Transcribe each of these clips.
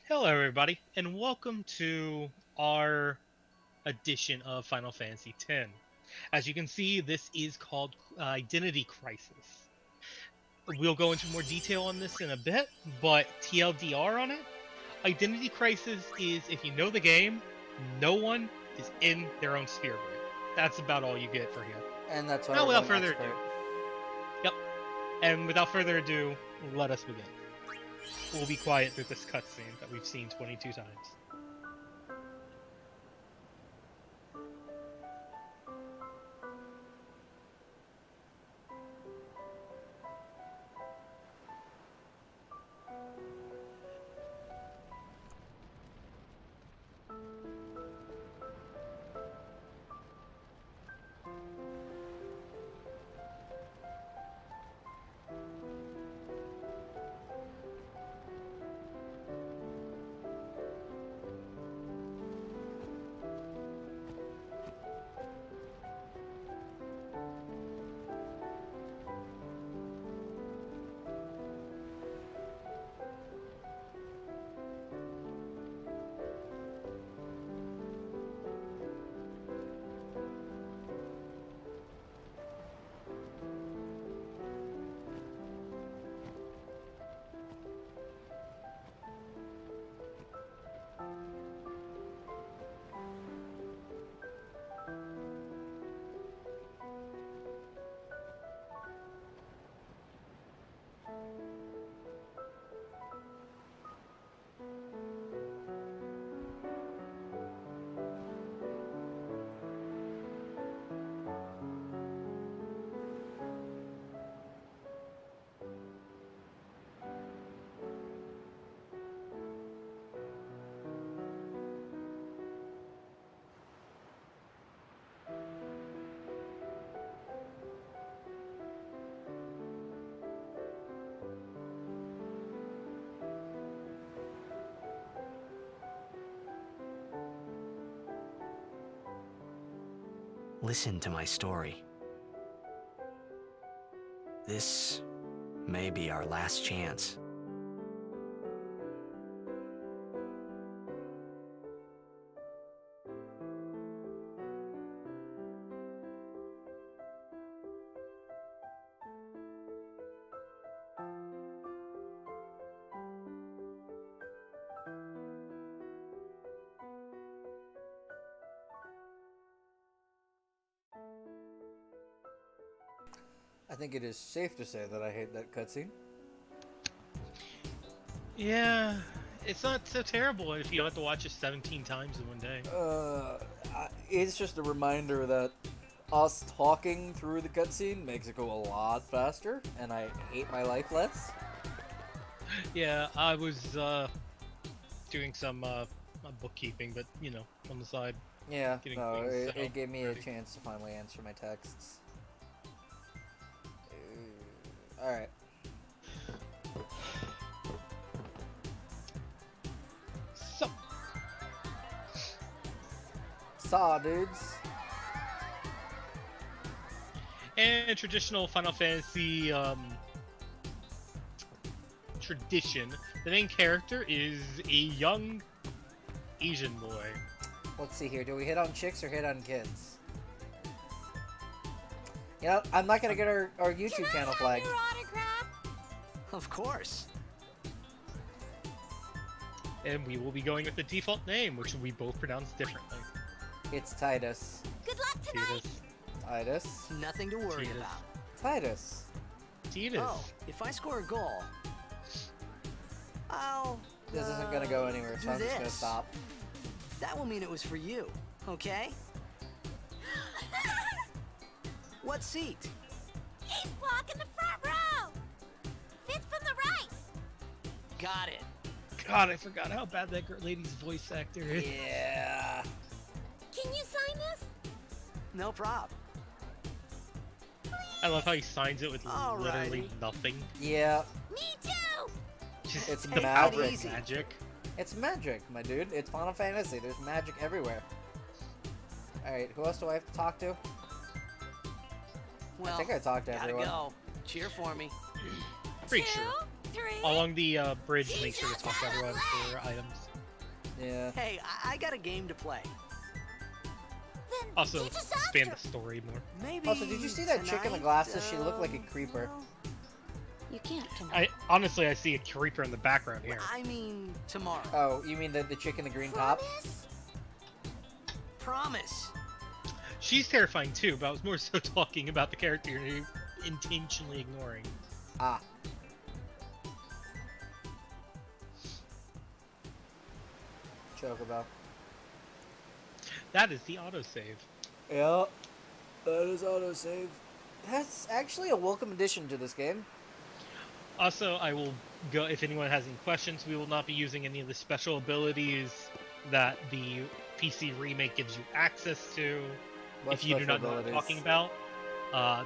Hello, everybody, and welcome to our edition of Final Fantasy X. As you can see, this is called Identity Crisis. We'll go into more detail on this in a bit, but TLDR on it, Identity Crisis is if you know the game, no one is in their own sphere grid. That's about all you get for here. And that's why Now, we're without going further expert. ado, yep, and without further ado, let us begin. We'll be quiet through this cutscene that we've seen 22 times. Listen to my story. This may be our last chance. I think it is safe to say that I hate that cutscene. Yeah, it's not so terrible if you don't have to watch it 17 times in one day. It's just a reminder that us talking through the cutscene makes it go a lot faster, and I hate my life less. Yeah, I was doing some bookkeeping, but you know, on the side. Yeah, Getting no, things it, set it up gave me a ready. chance to finally answer my texts. Alright. So, Saw, dudes. and traditional Final Fantasy tradition, the main character is a young Asian boy. Let's see here. Do we hit on chicks or hit on kids? You know, I'm not gonna get our YouTube channel flagged. Of course. And we will be going with the default name, which we both pronounce differently. It's Titus. Good luck tonight. Titus. Titus. Nothing to worry Cheetahs. about. Titus. Titus. Oh, if I score a goal, I'll. This isn't gonna go anywhere, so do I'm just gonna this. stop. That will mean it was for you, okay? What seat? He's blocking the front row. Fifth from the right. Got it. God, I forgot how bad that lady's voice actor is. Yeah. Can you sign this? No prob. I love how he signs it with Alrighty. literally nothing. Yeah. Me too. Just It's the magic. power of Easy. magic. It's magic, my dude. It's Final Fantasy. There's magic everywhere. Alright, who else do I have to talk to? Well, I think I talked to gotta everyone. go. Cheer for me. Pretty Two, sure. along the bridge, make sure to talk to everyone for items. Yeah. Hey, I got a game to play. Then Also, teach us expand the after. story more. Maybe. Also, did you see that chick in the tonight, glasses? She looked like a creeper. You can't tonight. Honestly, I see a creeper in the background here. I mean, tomorrow. Oh, you mean the chick in the green top? Promise? Promise. She's terrifying too, but I was more so talking about the character you're intentionally ignoring. Ah. Chocobo. That is the autosave. Yep. That is autosave. That's actually a welcome addition to this game. Also, I will go, if anyone has any questions, we will not be using any of the special abilities that the PC remake gives you access to. What if you do not know what I'm special talking about.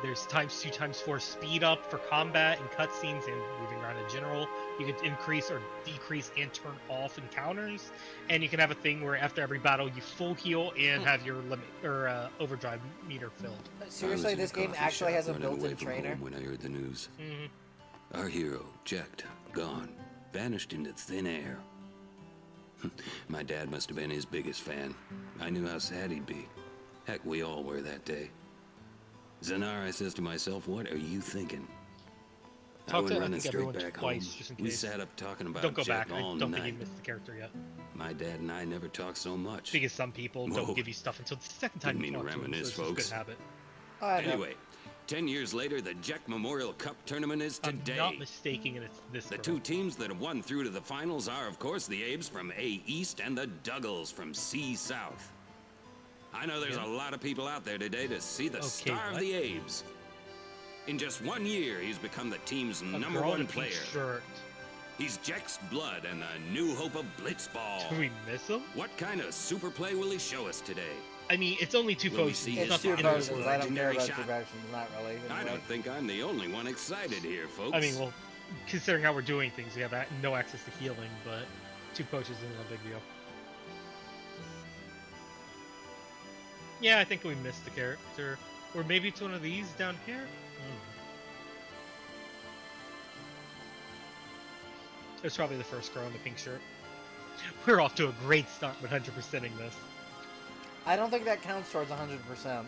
There's ×2 ×4 speed up for combat and cutscenes and moving around in general. You can increase or decrease and turn off encounters, and you can have a thing where after every battle you full heal and have your limit or overdrive meter filled. Seriously, this game actually has a built-in trainer. When I heard the news, Mm-hmm. our hero, Jecht, gone, vanished into thin air. My dad must have been his biggest fan. I knew how sad he'd be. Heck, we all were that day. Zanar, I says to myself, what are you thinking? Talk to, I running think, everyone straight back twice, home. just in We case. sat up talking about Don't go Jecht back. I all don't think night. you missed the character yet. My dad and I never talked so much. Because some people Whoa. don't give you stuff until the second time Didn't you mean to talk to them, reminisce, so it's just a folks. good habit. I know. Anyway, 10 years later, the Jecht Memorial Cup tournament is today. I'm not mistaking it. It's this The girl. two teams that have won through to the finals are, of course, the Abes from A East and the Duggles from C South. I know there's a lot of people out there today to see the star of what? the Abes. In just 1 year, he's become the team's A number girl in one a pink player. shirt. He's Jecht's blood and the new hope of Blitzball. Do we miss him? What kind of super play will he show us today? I mean, it's only two Will we posts. see It's his It's nothing two father? in this versions. world. I don't care Legendary about shot. two versions. Not really. I Anyway. don't think I'm the only one excited here, folks. I mean, well, considering how we're doing things, we have no access to healing, but two potions isn't a big deal. Yeah, I think we missed the character. Or maybe it's one of these down here? It's probably the first girl in the pink shirt. We're off to a great start with 100%ing this. I don't think that counts towards 100%.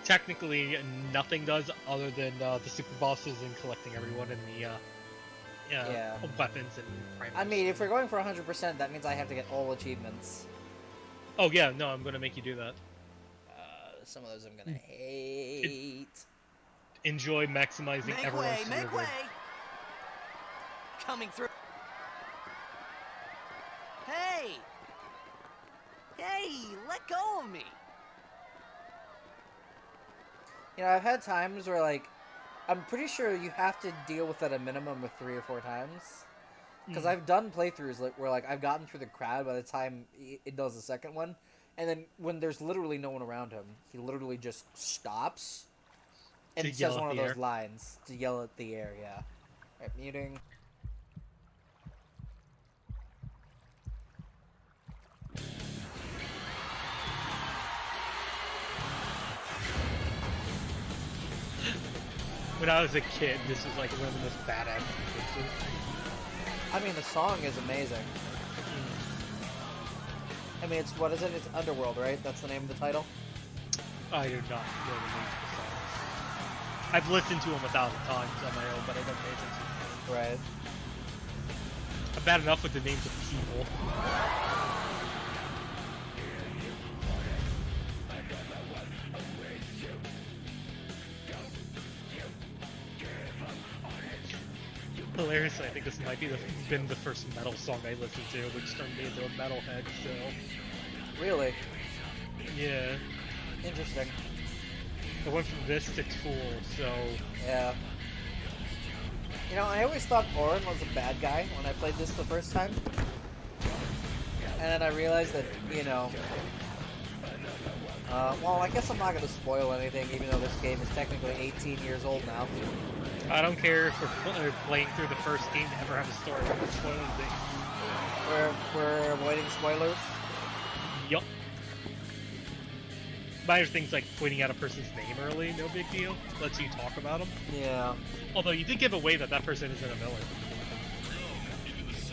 Technically, nothing does other than the super bosses and collecting everyone in the Yeah. weapons and primers. I mean, if we're going for 100%, that means I have to get all achievements. Oh yeah, no, I'm gonna make you do that. Some of those I'm gonna hate. Enjoy maximizing Make everyone's way, make survival. way. Coming through. Hey! Hey, let go of me. You know, I've had times where, like, I'm pretty sure you have to deal with that a minimum of 3 or 4 times. Because I've done playthroughs where, like, I've gotten through the crowd by the time it does the second one. And then when there's literally no one around him, he literally just stops and To says yell one at of the those air. lines to yell at the air, yeah. Alright, muting. When I was a kid, this was like one of the most badass sequences. I mean, the song is amazing. I mean, it's, what is it? It's Underworld, right? That's the name of the title? I do not know the names of the songs. I've listened to them 1,000 times on my own, but I don't pay attention to them. Right. I'm bad enough with the names of people. Hilariously, I think this might be been the first metal song I listened to, which turned me into a metalhead, so... Really? Yeah. Interesting. I went from this to Tool, so... Yeah. You know, I always thought Orin was a bad guy when I played this the first time. And then I realized that, you know... well, I guess I'm not going to spoil anything, even though this game is technically 18 years old now. I don't care if we're playing through the first game to ever have a story. We're spoiling things. We're avoiding spoilers. Yup. Minor things like pointing out a person's name early, no big deal. Lets you talk about them. Yeah. Although you did give away that that person isn't a villain.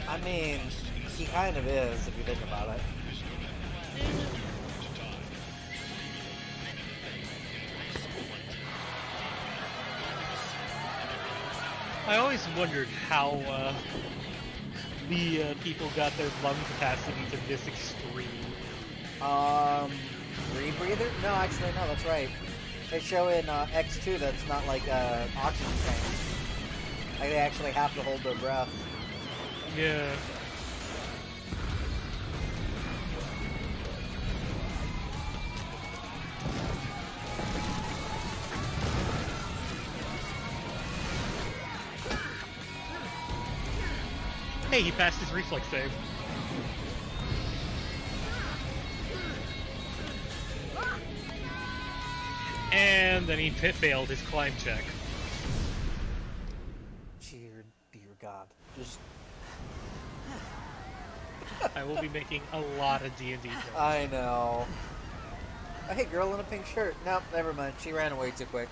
I mean, he kind of is if you think about it. I always wondered how the people got their lung capacity to this extreme. Rebreather? No, actually, no, that's right. They show in X2 that's not like oxygen tanks. Like they actually have to hold their breath. Yeah. Hey, he passed his reflex save. And then he failed his climb check. Dear God. Just... I will be making a lot of D&D jokes. I know. Oh, hey, girl in a pink shirt. Nope, never mind. She ran away too quick.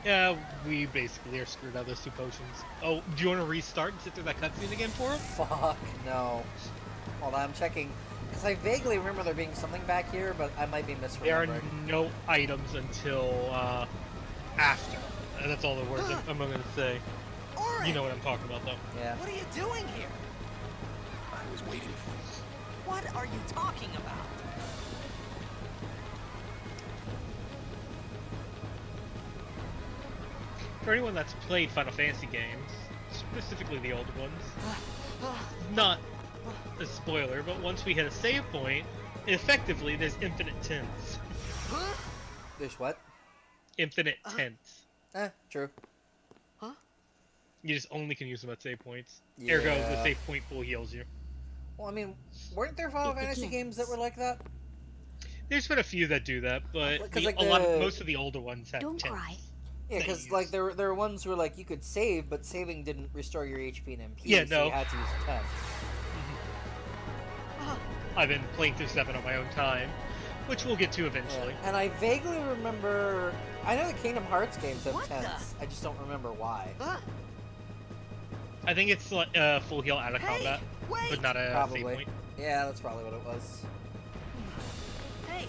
Yeah, we basically are screwed out of those 2 potions. Oh, do you want to restart and sit through that cutscene again for him? Fuck, no. Hold on, I'm checking. Because I vaguely remember there being something back here, but I might be misremembering. There are no items until after. That's all the words I'm going to say. Orin! You know what I'm talking about, though. Yeah. What are you doing here? I was waiting for you. What are you talking about? For anyone that's played Final Fantasy games, specifically the older ones, not a spoiler, but once we hit a save point, effectively there's infinite tints. There's what? Infinite tints. True. You just only can use them at save points. Yeah. Ergo, the save point pool heals you. Well, I mean, weren't there Final Fantasy games that were like that? There's been a few that do that, but 'Cause, like, most of the older ones have Don't tints. cry. Yeah, that because you like use. there were ones where like you could save, but saving didn't restore your HP and MP. Yeah, so no. you had to use 10. I've been playing through 7 on my own time, which we'll get to eventually. And I vaguely remember. I know the Kingdom Hearts games have What the? 10s. I just don't remember why. I think it's like full heal out of Hey, combat, wait! but not a save Probably. point. Yeah, that's probably what it was. Hey,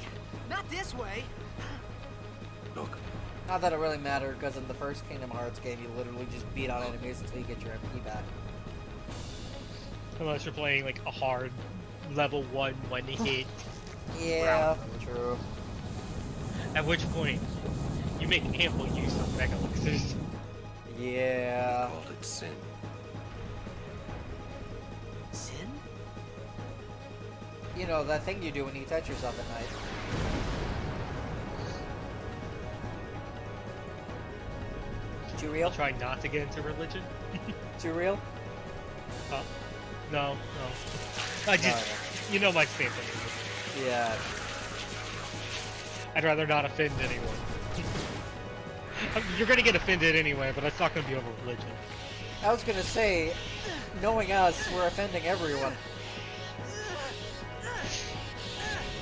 not this way. Look, Not that it really mattered, because in the first Kingdom Hearts game, you literally just beat on enemies until you get your MP back. Unless you're playing like a hard level 1 hit, Yeah, true. at which point you make ample use of Mega Elixirs. Yeah. called it sin. Sin? You know, that thing you do when you touch yourself at night. Too real? I'll try not to get into religion. Too real? No. I just, Alright. you know my stance on religion. Yeah. I'd rather not offend anyone. You're gonna get offended anyway, but it's not gonna be over religion. I was gonna say, knowing us, we're offending everyone.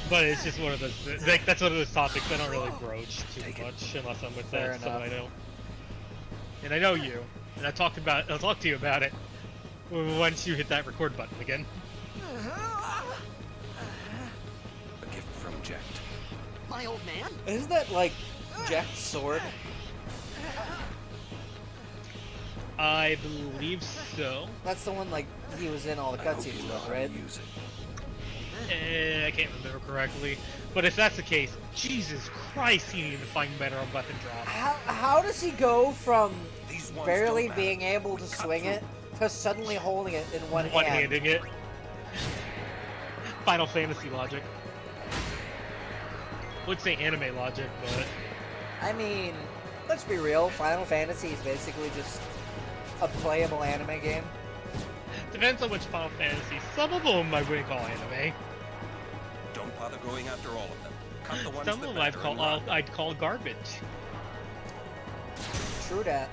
But it's just one of those, like, that's one of those topics I don't really broach too much unless I'm with Fair someone I enough. know. And I know you, and I'll talk to you about it once you hit that record button again. A gift from Jet. My old man? Isn't that like Jack's sword? I believe so. That's the one like he was in all the I hope cutscenes you know with, how to right? use it. I can't remember correctly. But if that's the case, Jesus Christ, you need to find better on weapon drop. How does he go from These ones barely don't matter. being able to Cut swing it through. to suddenly holding it in one hand? One-handing it. Final Fantasy logic. Would say anime logic, but I mean, let's be real. Final Fantasy is basically just a playable anime game. depends on which Final Fantasy. Some of them I wouldn't call anime. Don't bother going after all of them. Cut the ones Some that of them matter and run. I'd call garbage. True that.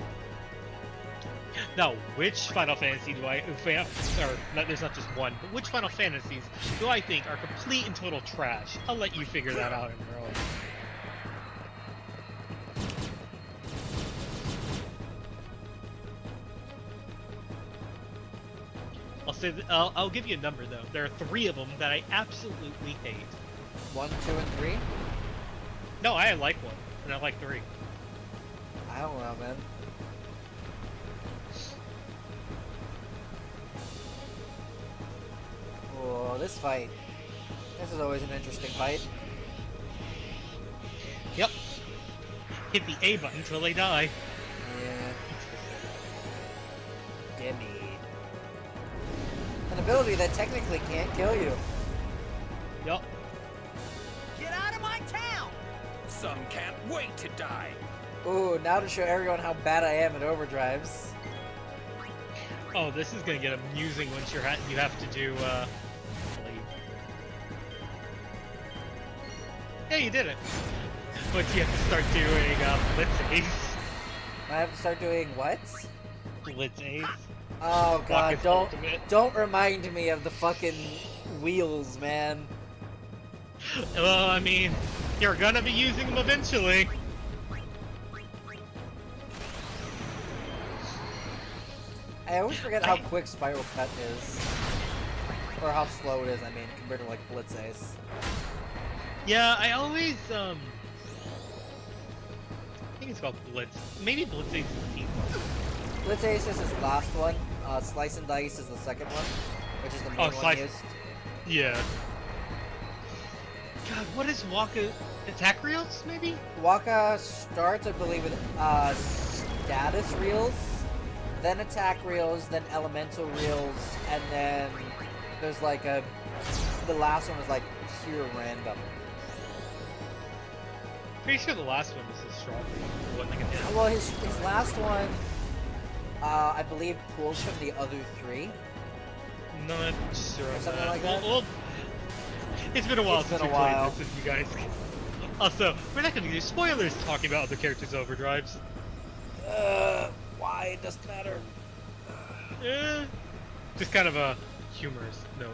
Now, which Final Fantasy do I, or not, there's not just one, but which Final Fantasies do I think are complete and total trash? I'll let you figure that out in your own. I'll give you a number though. There are 3 of them that I absolutely hate. 1, 2, and 3. No, I like 1, and I like 3. I don't know, man. Oh, this fight. This is always an interesting fight. Yep. Hit the A button until they die. Yeah. Gimme. An ability that technically can't kill you. Yup. Get out of my town! Some can't wait to die. Ooh, now to show everyone how bad I am at overdrives. Oh, this is gonna get amusing once you have to do leave. Yeah, you did it. But you have to start doing Blitz Ace. I have to start doing what? Blitz Ace. Oh god, Rocket's ultimate. don't remind me of the fucking wheels, man. Well, I mean, you're gonna be using them eventually. I always forget how quick Spiral Cut is. Or how slow it is, I mean, compared to like Blitz Ace. Yeah, I always I think it's called Blitz. Maybe Blitz Ace is the team. Blitz Ace is his last one. Slice and Dice is the second one, which is the main one Slice- used. Yeah. God, what is Waka? Attack reels, maybe? Waka starts, I believe, with status reels, then attack reels, then elemental reels, and then there's like the last one was like pure random. Pretty sure the last one was the strong one. It wasn't like a hit. Well, his last one, I believe, pulls from the other 3. Not sure. Or of something that. like that? Well, it's been a while It's since been we a played while. this with you guys. Also, we're not going to do spoilers talking about other characters' overdrives. Why? It doesn't matter. Just kind of a humorous note.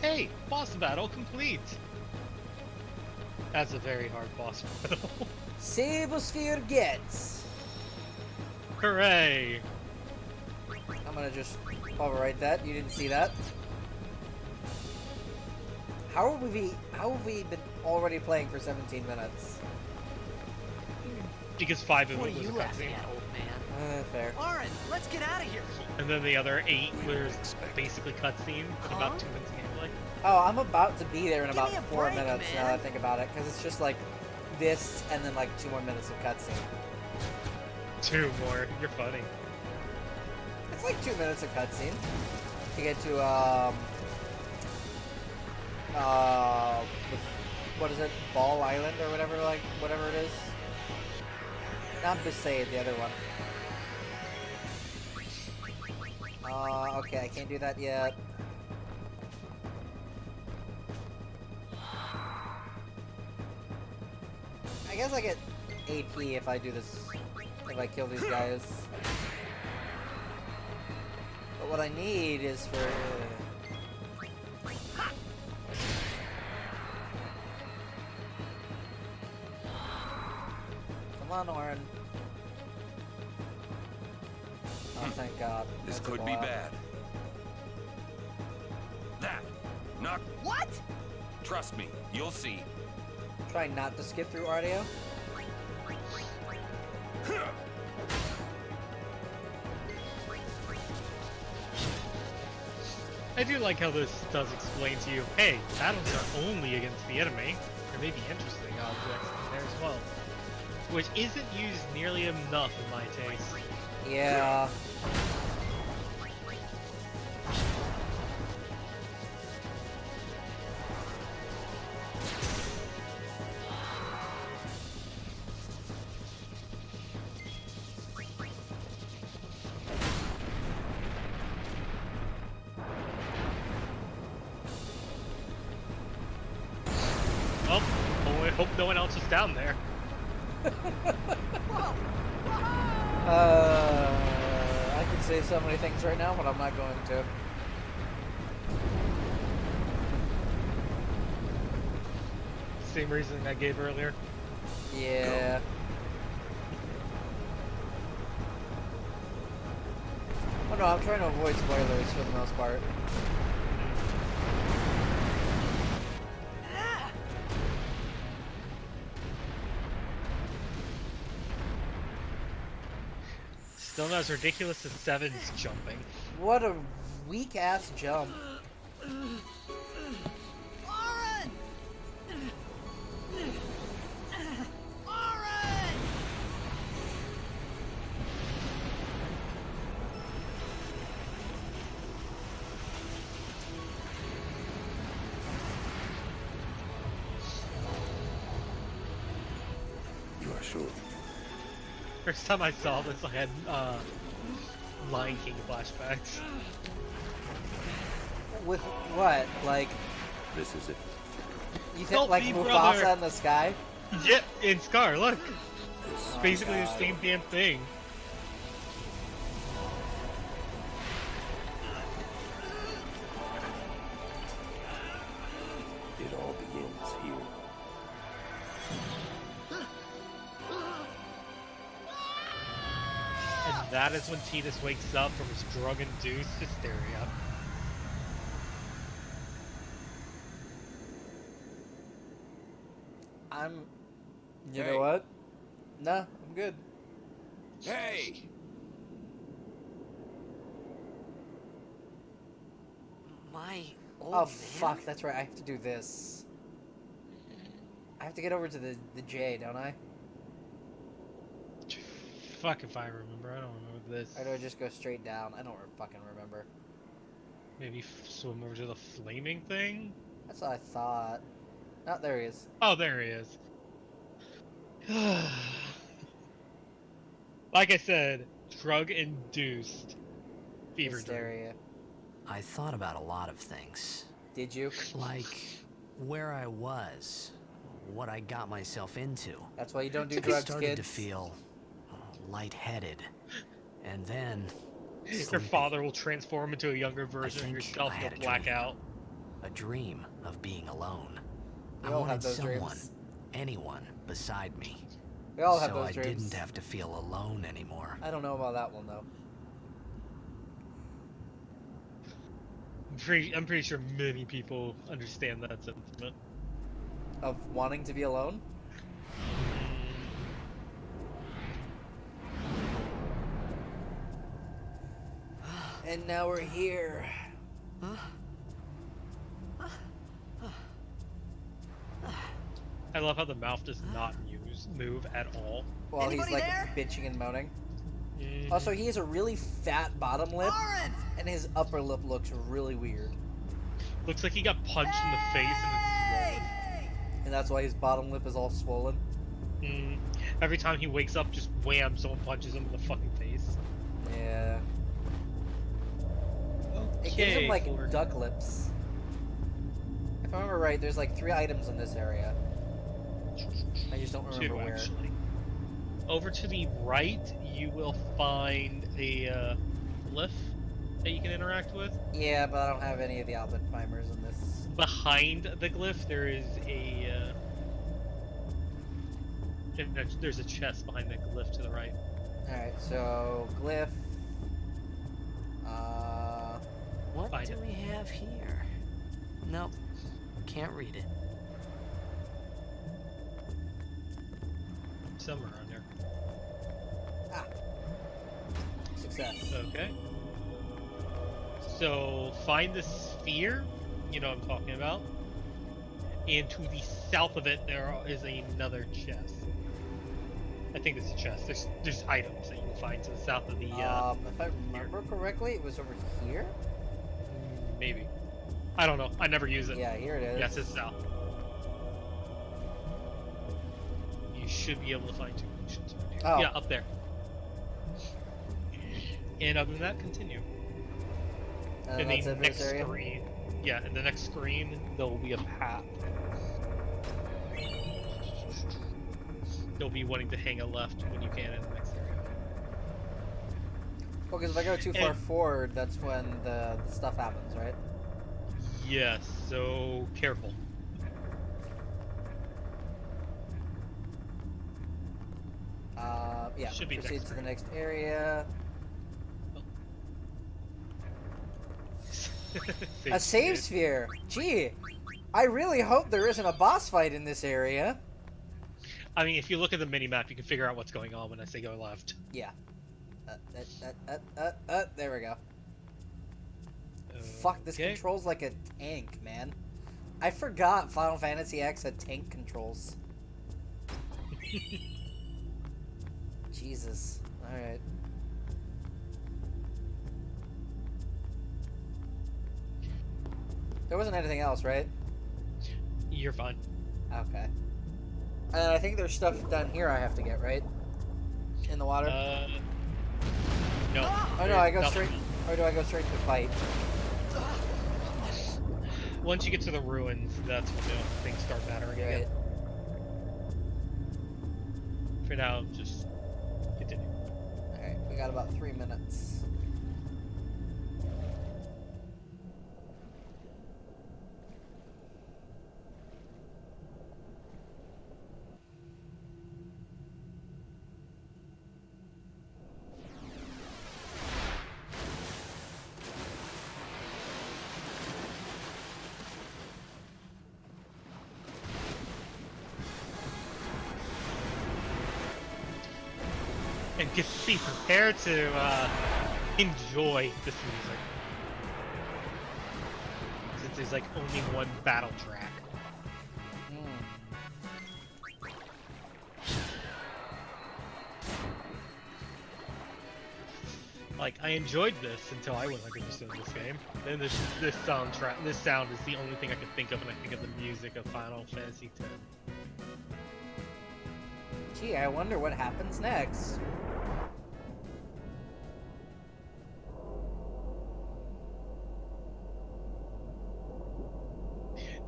Hey, boss battle complete! That's a very hard boss battle. Sabosphere gets. Hooray! I'm gonna just overwrite that. You didn't see that. How have we been already playing for 17 minutes? Because 5 of What it are was a you laughing cutscene. at, old man? Fair. Aaron, let's get out of here. And then the other 8 were basically cutscenes and Huh? about 2 minutes of gameplay. Oh, I'm about to be there in Give about me a 4 break, minutes now man. that I think about it, because it's just like this and then like 2 more minutes of cutscene. 2 more. You're funny. It's like 2 minutes of cutscene to get to what is it? Ball Island or whatever, like whatever it is. Not Besaid, the other one. Okay, I can't do that yet. I guess I get AP if I do this, if I kill these guys. But what I need is for... Come on, Orin. Oh, thank God. This That took could a be while. bad. That. Not. What? Trust me, you'll see. Try not to skip through audio. I do like how this does explain to you, hey, battles are only against the enemy. There may be interesting objects in there as well. Which isn't used nearly enough in my taste. Yeah. Well, I hope no one else is down there. Whoa! Whoa! say so many things right now, but I'm not going to. Same reasoning I gave earlier. Yeah. Oh no, I'm trying to avoid spoilers for the most part. Still not as ridiculous as Seven's jumping. What a weak ass jump. Lauren! Lauren! You are sure? First time I saw this, I had Lion King flashbacks. With what? Like, This is it. you think Help like me, Mufasa brother. in the sky? Yeah, in Scar, look. This It's basically the God. same damn thing. it all begins here. And that is when Tidus wakes up from his drug-induced hysteria. You Hey. know what? Nah, I'm good. Hey! My old Oh man? fuck, that's right. I have to do this. I have to get over to the J, don't I? Fuck if I remember. I don't remember this. Or do I just go straight down? I don't fucking remember. Maybe swim over to the flaming thing? That's what I thought. Oh, there he is. Oh, there he is. Like I said, drug-induced fever dream. Hysteria. I thought about a lot of things. Did you? Like where I was, what I got myself into. That's why you don't do I drugs, started kids. to feel lightheaded. And then Your sleepy. father will transform into a younger version of think yourself I and had you'll a black dream. out. A dream of being alone. We I all have wanted those someone, dreams. anyone beside me. We all have so those I dreams. didn't have to feel alone anymore. I don't know about that one though. I'm pretty sure many people understand that sentiment. Of wanting to be alone? And now we're here. I love how the mouth does not move at all. While he's Anybody like there? bitching and moaning. Mhm. Also, he has a really fat bottom lip, Lauren! and his upper lip looks really weird. Looks like he got punched in the face and it's Hey! And that's why his bottom lip is all swollen. swollen. Every time he wakes up, just wham, someone punches him in the fucking face. Yeah. It gives him like duck lips. If I remember right, there's like 3 items in this area. I just don't remember Two, where. actually. Over to the right, you will find a glyph that you can interact with. Yeah, but I don't have any of the outlet primers in this. Behind the glyph, there is there's a chest behind the glyph to the right. Alright, so glyph. What Find do it. we have here? Nope. Can't read it. Somewhere around there. Success. Okay. So find the sphere, you know what I'm talking about. And to the south of it, there is another chest. I think it's a chest. There's items that you will find to the south of the. If I remember correctly, it was over here? Maybe. I don't know. I never use it. Yeah, here it is. Yes, it's south. You should be able to find 2 potions. Oh. Yeah, up there. And other than that, continue. And In that's the it for next this area? screen, yeah, in the next screen, there will be a path. You'll be wanting to hang a left when you can in the next area. Well, because if I go too far And forward, that's when the stuff happens, right? yes, so careful. Yeah. Should be Proceed next to the turn. next area. A save Sphere. sphere. Gee, I really hope there isn't a boss fight in this area. I mean, if you look at the mini map, you can figure out what's going on when I say go left. Yeah. There we go. Fuck, this Okay. controls like a tank, man. I forgot Final Fantasy X had tank controls. Jesus. Alright. There wasn't anything else, right? You're fine. Okay. And I think there's stuff down here I have to get, right? In the water? No. Oh no, I go nothing. straight... Or do I go straight to the fight? Once you get to the ruins, that's when things start mattering Right. again. For now, just continue. Alright, we got about 3 minutes. And just be prepared to enjoy this music. Since there's like only one battle track. Like, I enjoyed this until I was like understood this game. Then this sound is the only thing I can think of when I think of the music of Final Fantasy X. Gee, I wonder what happens next.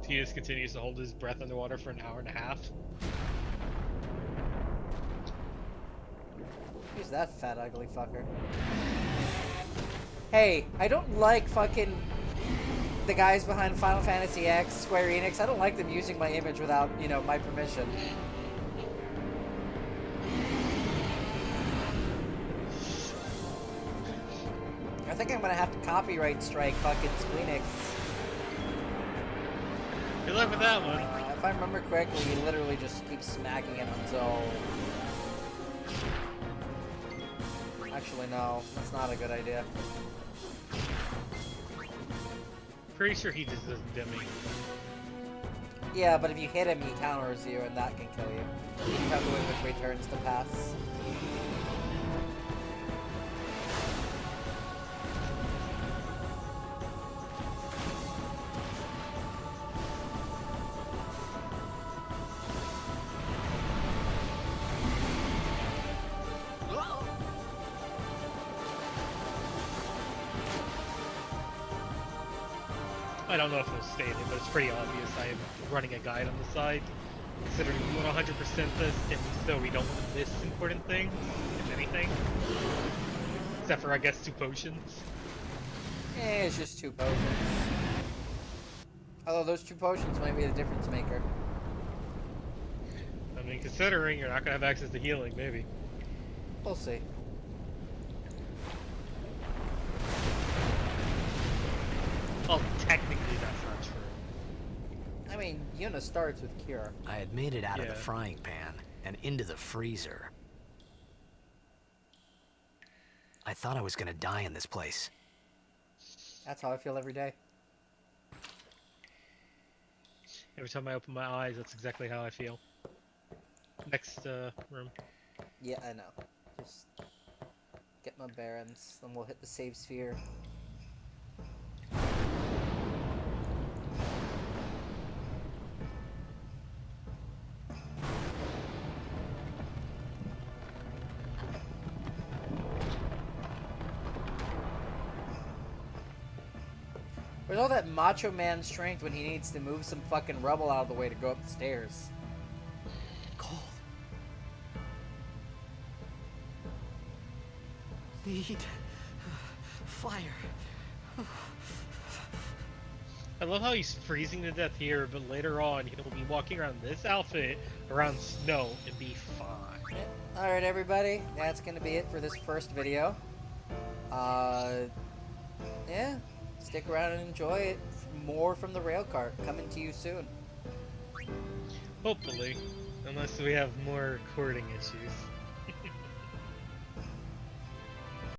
Tidus continues to hold his breath underwater for an hour and a half. Who's that fat, ugly fucker? Hey, I don't like fucking the guys behind Final Fantasy X, Square Enix. I don't like them using my image without, you know, my permission. I think I'm gonna have to copyright strike fucking Squeenix. Good luck with that one. If I remember correctly, you literally just keep smacking it until... Actually, no. That's not a good idea. Pretty sure he just doesn't dimmy. Yeah, but if you hit him, he counters you, and that can kill you. You have to wait for 3 turns to pass. I don't know if it was stated, but it's pretty obvious I am running a guide on the side. Considering we want 100% this, and so we don't want to miss important things, if anything. Except for, I guess, 2 potions. It's just 2 potions. Although those 2 potions might be the difference maker. I mean, considering you're not going to have access to healing, maybe. We'll see. Well, technically that's not true. I mean, Yuna starts with Cure. I had made it out of the Yeah. frying pan and into the freezer. I thought I was gonna die in this place. That's how I feel every day. Every time I open my eyes, that's exactly how I feel. Next room. Yeah, I know. Just get my bearings, then we'll hit the save sphere. Where's all that macho man strength when he needs to move some fucking rubble out of the way to go up the stairs? Cold. Need fire. I love how he's freezing to death here, but later on he'll be walking around this outfit around snow and be fine. Alright, everybody, that's gonna be it for this first video. Yeah, stick around and enjoy it. More from the Rayle Khart coming to you soon. Hopefully, unless we have more recording issues.